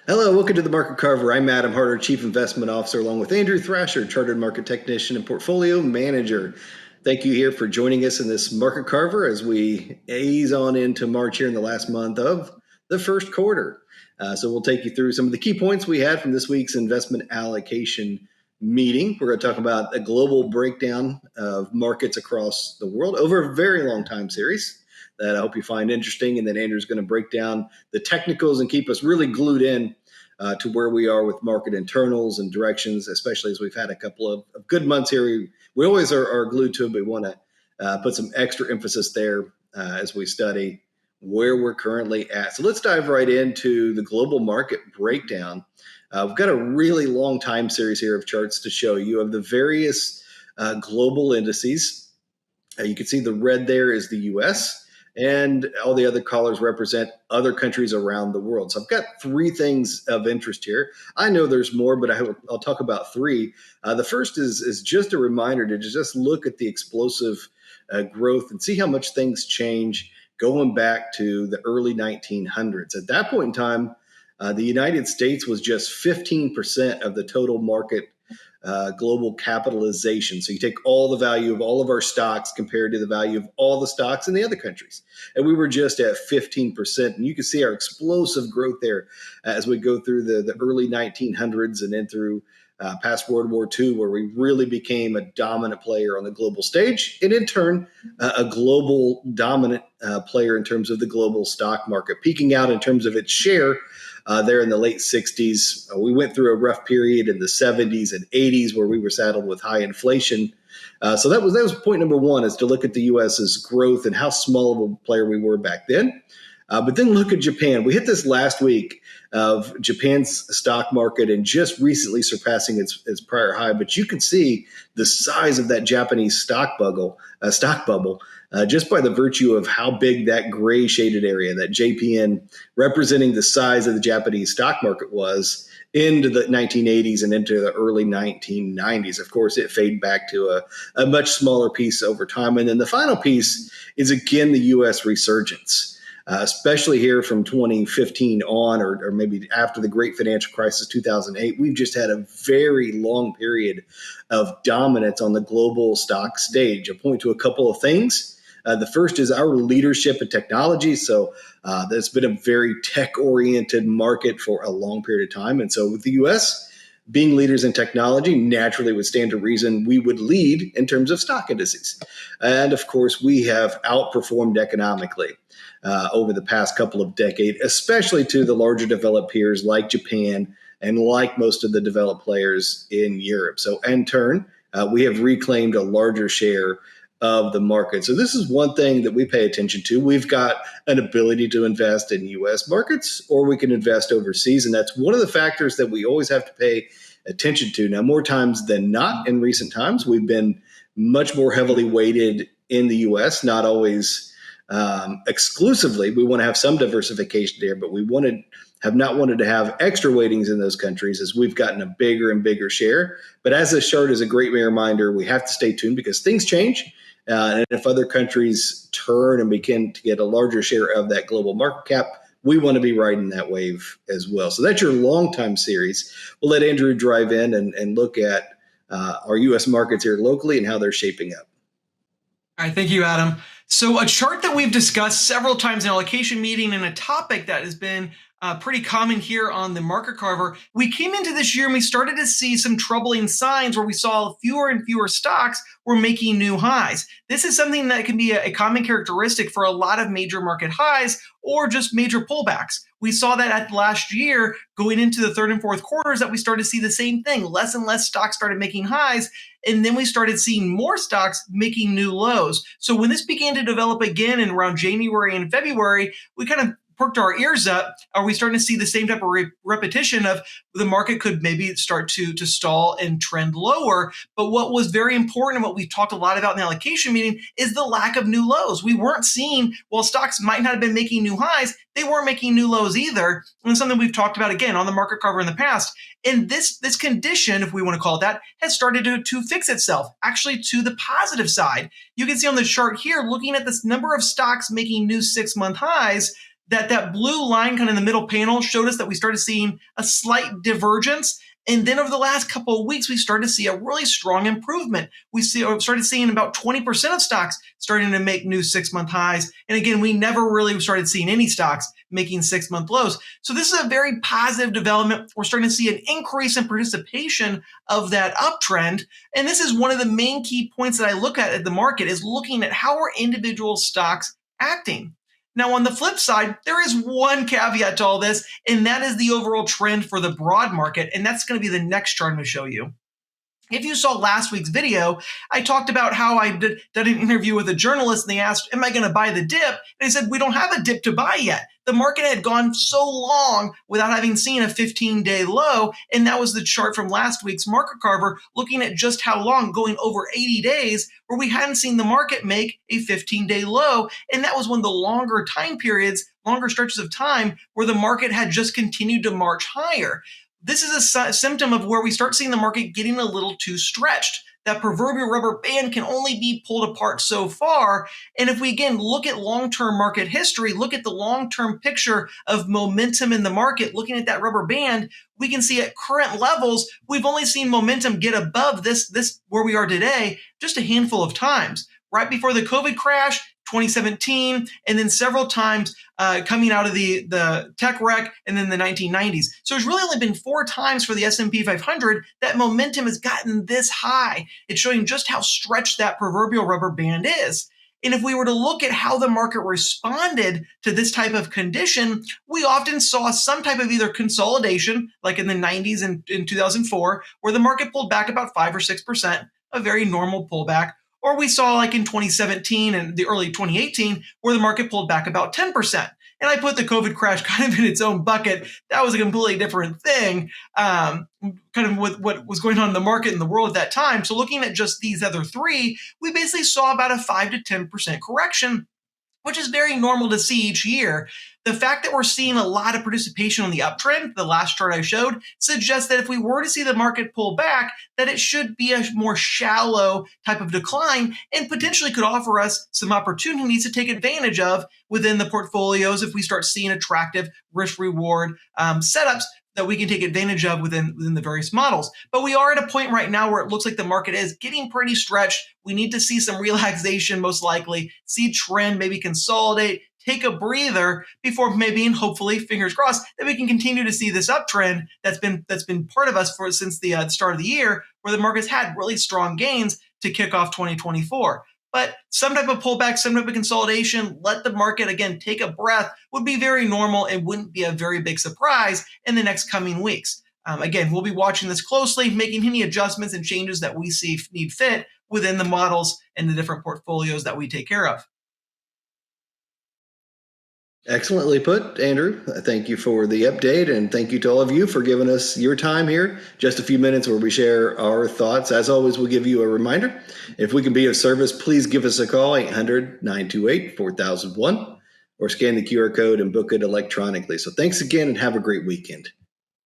Hello, welcome to the Market Carver. I'm Adam Harter, Chief Investment Officer, along with Andrew Thrasher, Chartered Market Technician and Portfolio Manager. Thank you here for joining us in this Market Carver as we ease on into March here in the last month of the first quarter. So we'll take you through some of the key points we had from this week's investment allocation meeting. We're going to talk about a global breakdown of markets across the world over a very long time series that I hope you find interesting. And then Andrew's going to break down the technicals and keep us really glued in to where we are with market internals and directions, especially as we've had a couple of good months here. We always are glued to it, but we want to put some extra emphasis there as we study where we're currently at. So let's dive right into the global market breakdown. We've got a really long time series here of charts to show you of the various global indices. You can see the red there is the US, and all the other colors represent other countries around the world. So I've got three things of interest here. I know there's more, but I'll talk about three. The first is just a reminder to just look at the explosive growth and see how much things change going back to the early 1900s. At that point in time, the United States was just 15% of the total market global capitalization. So you take all the value of all of our stocks compared to the value of all the stocks in the other countries. And we were just at 15%. And you can see our explosive growth there as we go through the early 1900s and then through past World War II, where we really became a dominant player on the global stage, and in turn, a global dominant player in terms of the global stock market, peaking out in terms of its share there in the late 60s. We went through a rough period in the 70s and 80s where we were saddled with high inflation. So that was point number one, is to look at the U.S.'s growth and how small of a player we were back then. But then look at Japan. We hit this last week of Japan's stock market and just recently surpassing its prior high. But you can see the size of that Japanese stock bubble just by the virtue of how big that gray shaded area, that JPN representing the size of the Japanese stock market was into the 1980s and into the early 1990s. Of course, it faded back to a much smaller piece over time. And then the final piece is, again, the U.S. resurgence. Especially here from 2015 on, or maybe after the great financial crisis, 2008, we've just had a very long period of dominance on the global stock stage. I'll point to a couple of things. The first is our leadership in technology. So that's been a very tech-oriented market for a long period of time. And so with the U.S., being leaders in technology naturally would stand to reason we would lead in terms of stock indices. And of course, we have outperformed economically over the past couple of decades, especially to the larger developed peers like Japan and like most of the developed players in Europe. So in turn, we have reclaimed a larger share of the market. So this is one thing that we pay attention to. We've got an ability to invest in U.S. markets, or we can invest overseas. And that's one of the factors that we always have to pay attention to. Now, more times than not in recent times, we've been much more heavily weighted in the U.S., not always exclusively. We want to have some diversification there, but we have not wanted to have extra weightings in those countries as we've gotten a bigger and bigger share. But as this chart is a great reminder, we have to stay tuned because things change. And if other countries turn and begin to get a larger share of that global market cap, we want to be riding that wave as well. So that's your long time series. We'll let Andrew drive in and look at our U.S. markets here locally and how they're shaping up. All right, thank you, Adam. So a chart that we've discussed several times in allocation meeting, and a topic that has been pretty common here on the Market Carver. We came into this year and we started to see some troubling signs where we saw fewer and fewer stocks were making new highs. This is something that can be a common characteristic for a lot of major market highs or just major pullbacks. We saw that at last year going into the third and fourth quarters that we started to see the same thing. Less and less stocks started making highs, and then we started seeing more stocks making new lows. So when this began to develop again in around January and February, we kind of perked our ears up. Are we starting to see the same type of repetition of the market could maybe start to stall and trend lower? But what was very important, and what we talked a lot about in the allocation meeting, is the lack of new lows. We weren't seeing, while stocks might not have been making new highs, they weren't making new lows either. And it's something we've talked about again on the Market Carver in the past. And this condition, if we want to call it that, has started to fix itself, actually to the positive side. You can see on the chart here, looking at this number of stocks making new 6-month highs, that blue line kind of in the middle panel showed us that we started seeing a slight divergence. And then over the last couple of weeks, we started to see a really strong improvement. We started seeing about 20% of stocks starting to make new 6-month highs. And again, we never really started seeing any stocks making 6-month lows. So this is a very positive development. We're starting to see an increase in participation of that uptrend. And this is one of the main key points that I look at the market, is looking at how are individual stocks acting. Now, on the flip side, there is one caveat to all this, and that is the overall trend for the broad market. And that's going to be the next chart I'm going to show you. If you saw last week's video, I talked about how I did an interview with a journalist, and they asked, am I going to buy the dip? And I said, we don't have a dip to buy yet. The market had gone so long without having seen a 15-day low, and that was the chart from last week's market carver, looking at just how long, going over 80 days, where we hadn't seen the market make a 15-day low, and that was one of the longer time periods, longer stretches of time, where the market had just continued to march higher. This is a symptom of where we start seeing the market getting a little too stretched. That proverbial rubber band can only be pulled apart so far. And if we again look at long-term market history, look at the long-term picture of momentum in the market, looking at that rubber band, we can see at current levels, we've only seen momentum get above this where we are today just a handful of times. Right before the COVID crash, 2017, and then several times coming out of the tech wreck, and then the 1990s. So it's really only been 4 times for the S&P 500 that momentum has gotten this high. It's showing just how stretched that proverbial rubber band is. And if we were to look at how the market responded to this type of condition, we often saw some type of either consolidation, like in the 90s and in 2004, where the market pulled back about 5 or 6%, a very normal pullback. Or we saw like in 2017 and the early 2018, where the market pulled back about 10%. And I put the COVID crash kind of in its own bucket. That was a completely different thing, kind of with what was going on in the market and the world at that time. So looking at just these other 3, we basically saw about a 5 to 10% correction, which is very normal to see each year. The fact that we're seeing a lot of participation on the uptrend, the last chart I showed, suggests that if we were to see the market pull back, that it should be a more shallow type of decline, and potentially could offer us some opportunities to take advantage of within the portfolios if we start seeing attractive risk-reward setups that we can take advantage of within the various models. But we are at a point right now where it looks like the market is getting pretty stretched. We need to see some relaxation, most likely, see trend maybe consolidate, take a breather before maybe, and hopefully, fingers crossed, that we can continue to see this uptrend that's been part of us since the start of the year, where the market's had really strong gains to kick off 2024. But some type of pullback, some type of consolidation, let the market, again, take a breath, would be very normal and wouldn't be a very big surprise in the next coming weeks. Again, we'll be watching this closely, making any adjustments and changes that we see need fit within the models and the different portfolios that we take care of. Excellently put, Andrew. Thank you for the update, and thank you to all of you for giving us your time here. Just a few minutes where we share our thoughts. As always, we'll give you a reminder. If we can be of service, please give us a call, 800-928-4001, or scan the QR code and book it electronically. So thanks again, and have a great weekend.